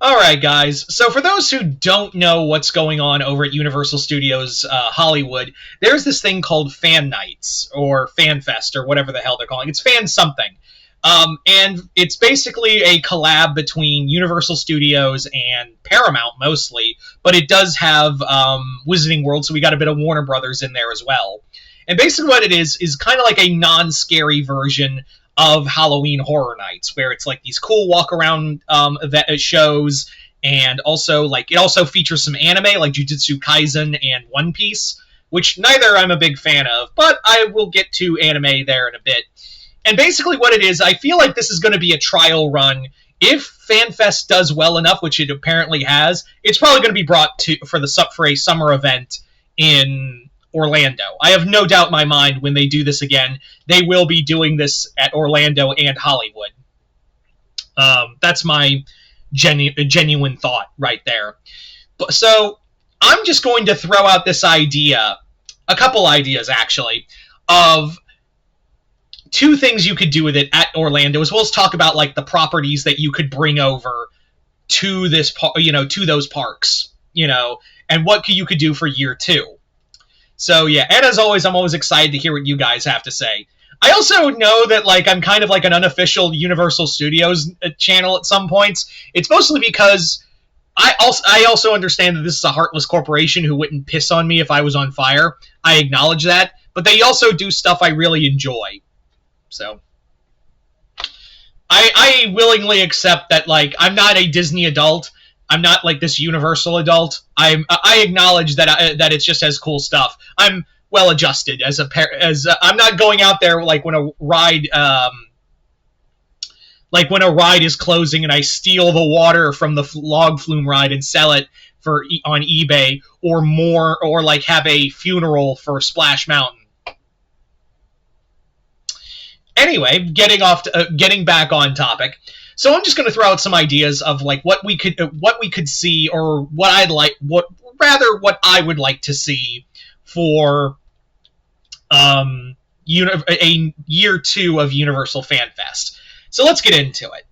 All right, guys. So, for those who don't know what's going on over at Universal Studios Hollywood, there's this thing called Fan Nights or Fan Fest or whatever the hell they're calling it. It's Fan something. And it's basically a collab between Universal Studios and Paramount mostly, but it does have Wizarding World, so we got a bit of Warner Brothers in there as well. And basically what it is kind of like a non-scary version of Halloween Horror Nights, where it's like these cool walk-around shows, and also like it also features some anime like Jujutsu Kaisen and One Piece, which neither I'm a big fan of, but I will get to anime there in a bit. And basically what it is, I feel like this is going to be a trial run. If FanFest does well enough, which it apparently has, it's probably going to be brought to for a summer event in Orlando. I have no doubt in my mind when they do this again, they will be doing this at Orlando and Hollywood. That's my genuine thought right there. So I'm just going to throw out this idea, a couple ideas actually, of two things you could do with it at Orlando, as well as talk about like the properties that you could bring over to this, to those parks, and what you could do for year two. So yeah, and as always, I'm always excited to hear what you guys have to say. I also know that like I'm kind of like an unofficial Universal Studios channel at some points. It's mostly because I also understand that this is a heartless corporation who wouldn't piss on me if I was on fire. I acknowledge that, but they also do stuff I really enjoy. So I willingly accept that, like, I'm not a Disney adult. I'm not like this Universal adult. I acknowledge that it just has cool stuff. I'm well adjusted I'm not going out there like when a ride is closing and I steal the water from the log flume ride and sell it on eBay or like have a funeral for Splash Mountain. Anyway, getting back on topic. So I'm just going to throw out some ideas of like what we could see, or what I would like to see for a year two of Universal Fan Fest. So let's get into it.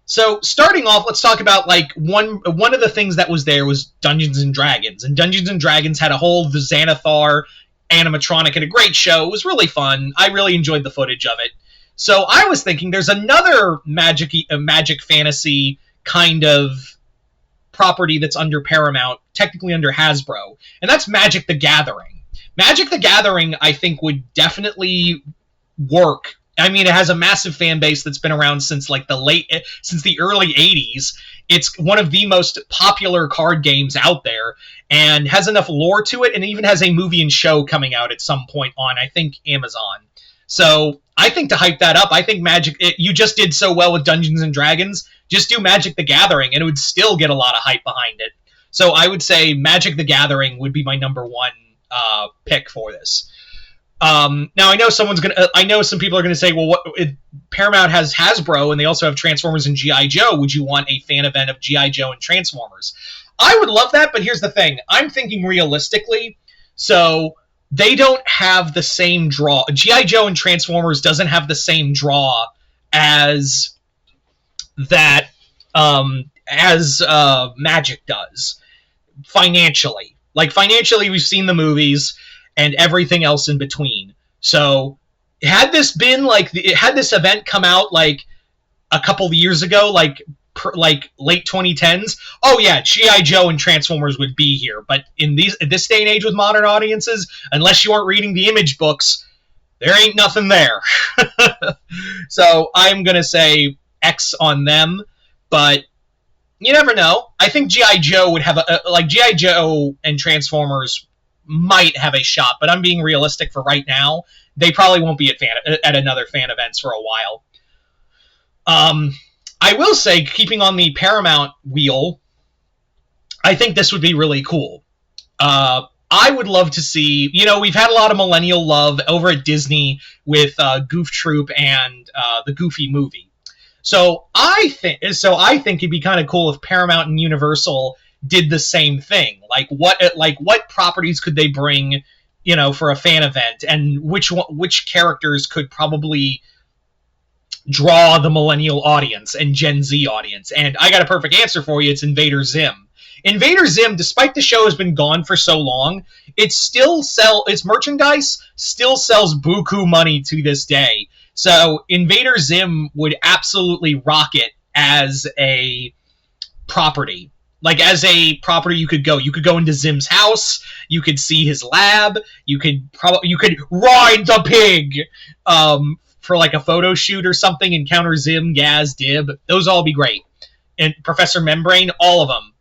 So starting off, let's talk about like one of the things that was there was Dungeons and Dragons, and Dungeons and Dragons had a whole the Xanathar animatronic and a great show. It was really fun. I really enjoyed the footage of it. So I was thinking there's another magic fantasy kind of property that's under Paramount, technically under Hasbro, and that's Magic the Gathering. Magic the Gathering, I think, would definitely work. I mean, it has a massive fan base that's been around since the early 80s. It's one of the most popular card games out there and has enough lore to it, and it even has a movie and show coming out at some point on, I think, Amazon. So I think to hype that up, I think you just did so well with Dungeons and Dragons, just do Magic the Gathering, and it would still get a lot of hype behind it. So I would say Magic the Gathering would be my number one pick for this. Now I know some people are gonna say, well, Paramount has Hasbro and they also have Transformers and G.I. Joe. Would you want a fan event of G.I. Joe and Transformers? I would love that, but here's the thing. I'm thinking realistically, so they don't have the same draw. G.I. Joe and Transformers doesn't have the same draw as that as Magic does financially. Like financially, we've seen the movies and everything else in between. So had this event come out like a couple of years ago, like late 2010s, oh yeah, G.I. Joe and Transformers would be here. But in this day and age with modern audiences, unless you aren't reading the image books, there ain't nothing there. So I'm gonna say X on them, but you never know. I think G.I. Joe would have G.I. Joe and Transformers might have a shot, but I'm being realistic for right now. They probably won't be at another fan events for a while. I will say, keeping on the Paramount wheel, I think this would be really cool. I would love to see, we've had a lot of millennial love over at Disney with Goof Troop and the Goofy movie. So I think it'd be kind of cool if Paramount and Universal did the same thing. Like what properties could they bring, for a fan event, and which characters could probably draw the millennial audience and Gen Z audience? And I got a perfect answer for you. It's Invader Zim. Invader Zim, despite the show has been gone for so long, its merchandise still sells buku money to this day. So Invader Zim would absolutely rock it as a property. Like, as a property, you could go into Zim's house, you could see his lab, you could ride the pig, for like a photo shoot or something, encounter Zim, Gaz, Dib. Those all be great. And Professor Membrane, all of them.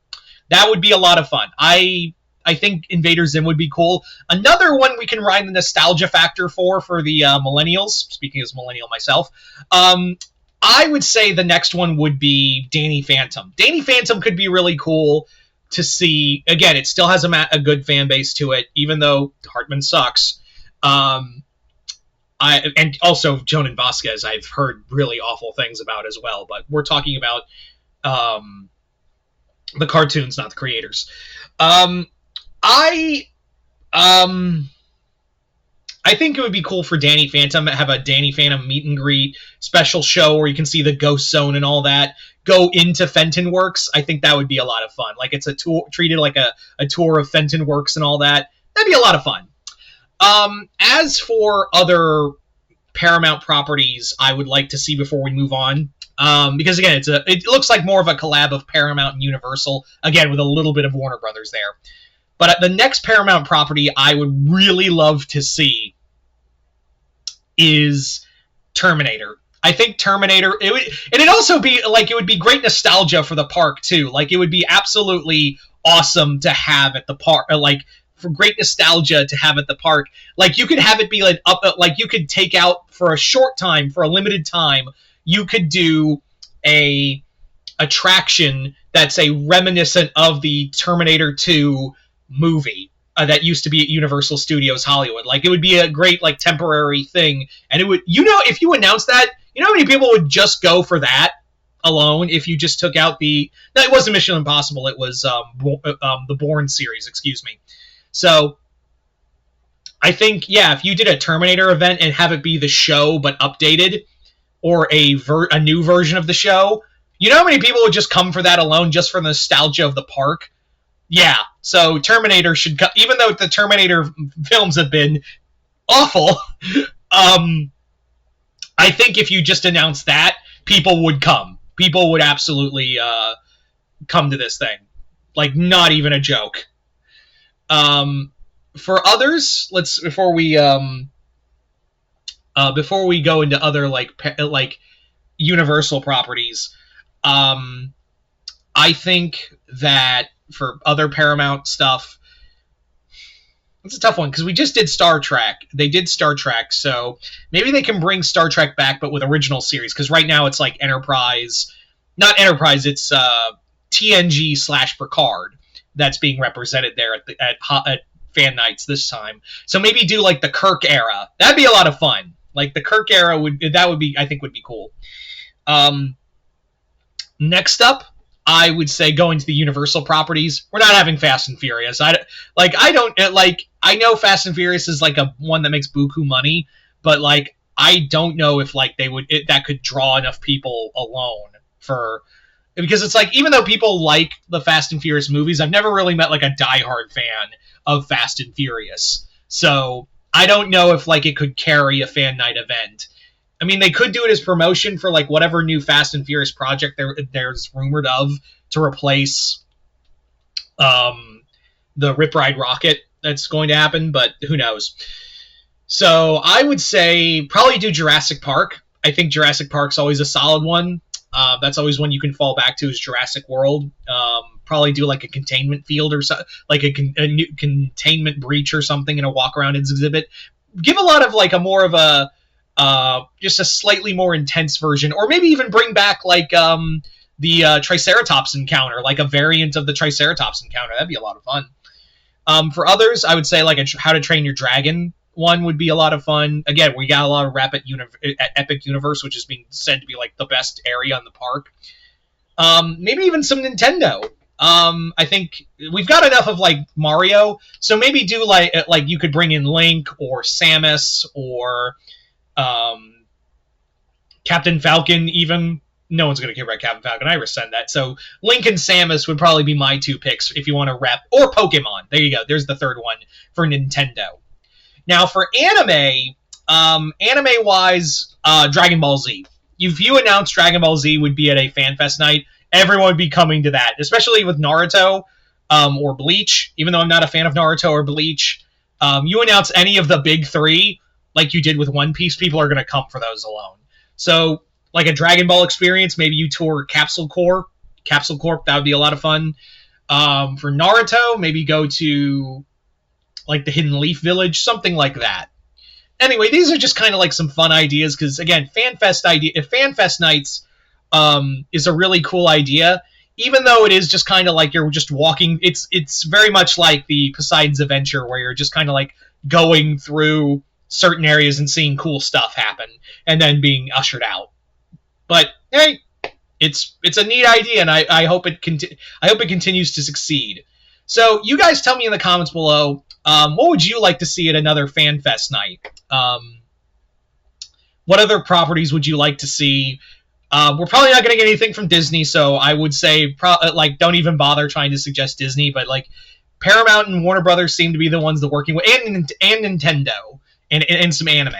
That would be a lot of fun. I think Invader Zim would be cool. Another one we can ride the nostalgia factor for the millennials, speaking as a millennial myself, I would say the next one would be Danny Phantom. Danny Phantom could be really cool to see. Again, it still has a good fan base to it, even though Hartman sucks. And also Jonan Vasquez, I've heard really awful things about as well. But we're talking about the cartoons, not the creators. I think it would be cool for Danny Phantom to have a Danny Phantom meet and greet special show where you can see the Ghost Zone and all that. Go into Fenton Works. I think that would be a lot of fun. Like, it's a tour, treated like a tour of Fenton Works and all that. That'd be a lot of fun. As for other Paramount properties I would like to see before we move on, because again, it looks like more of a collab of Paramount and Universal, again with a little bit of Warner Brothers there. But the next Paramount property I would really love to see is Terminator. I think Terminator, it'd also be like, it would be great nostalgia for the park too. Like, it would be absolutely awesome to have at the park, like, for great nostalgia to have at the park. Like, you could have it be like like you could take out for a short time, for a limited time, you could do a attraction that's a reminiscent of the Terminator 2 movie that used to be at Universal Studios Hollywood. Like, it would be a great, like, temporary thing, and it would, if you announced that, how many people would just go for that alone if you just took out it wasn't Mission Impossible, it was the Bourne series, excuse me. So I think, if you did a Terminator event and have it be the show but updated, or a new version of the show, how many people would just come for that alone, just for the nostalgia of the park? Yeah, so Terminator should come, even though the Terminator films have been awful. I think if you just announced that, people would come. People would absolutely come to this thing. Like, not even a joke. For others, before we go into other like Universal properties, I think that for other Paramount stuff, it's a tough one because we just did Star Trek. They did Star Trek, so maybe they can bring Star Trek back, but with original series. Because right now it's like Enterprise, not Enterprise. It's TNG/Picard that's being represented there at fan nights this time. So maybe do like the Kirk era. That'd be a lot of fun. Like, the Kirk era would be cool. Next up, I would say going to the Universal properties. We're not having Fast and Furious. I know Fast and Furious is like a one that makes buku money, but like, I don't know if like that could draw enough people alone because it's like, even though people like the Fast and Furious movies, I've never really met like a diehard fan of Fast and Furious. So I don't know if like it could carry a fan night event. I mean, they could do it as promotion for like whatever new Fast and Furious project there's rumored of to replace the Rip Ride Rocket that's going to happen, but who knows. So I would say probably do Jurassic Park. I think Jurassic Park's always a solid one. That's always one you can fall back to, is Jurassic World. Probably do like a containment field or like a new containment breach or something in a walk around exhibit. Give a lot of like a more of a just a slightly more intense version, or maybe even bring back like the Triceratops encounter, like a variant of the Triceratops encounter. That'd be a lot of fun. For others, I would say like a How to Train Your Dragon one would be a lot of fun. Again, we got a lot of rap at Epic Universe, which is being said to be like the best area in the park. Maybe even some Nintendo. I think we've got enough of like Mario, so maybe do like you could bring in Link or Samus or Captain Falcon, even. No one's going to care about Captain Falcon. I rescind that. So Link and Samus would probably be my two picks if you want to rep. Or Pokemon. There you go. There's the third one for Nintendo. Now, for anime, anime-wise, Dragon Ball Z. If you announced Dragon Ball Z would be at a FanFest night, everyone would be coming to that, especially with Naruto or Bleach, even though I'm not a fan of Naruto or Bleach. You announce any of the big three, like you did with One Piece, people are going to come for those alone. So, like a Dragon Ball experience, maybe you tour Capsule Corp, that would be a lot of fun. For Naruto, maybe go to like the Hidden Leaf Village, something like that. Anyway, these are just kind of like some fun ideas because, again, FanFest nights is a really cool idea, even though it is just kind of like you're just walking. It's very much like the Poseidon's Adventure, where you're just kind of like going through certain areas and seeing cool stuff happen, and then being ushered out. But hey, it's a neat idea, and I hope it continues to succeed. So you guys tell me in the comments below, what would you like to see at another FanFest night? What other properties would you like to see? We're probably not going to get anything from Disney, so I would say don't even bother trying to suggest Disney. But like Paramount and Warner Brothers seem to be the ones that are working with, and Nintendo and some anime.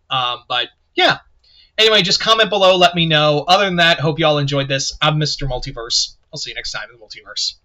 But yeah. Anyway, just comment below, let me know. Other than that, hope you all enjoyed this. I'm Mr. Multiverse. I'll see you next time in the Multiverse.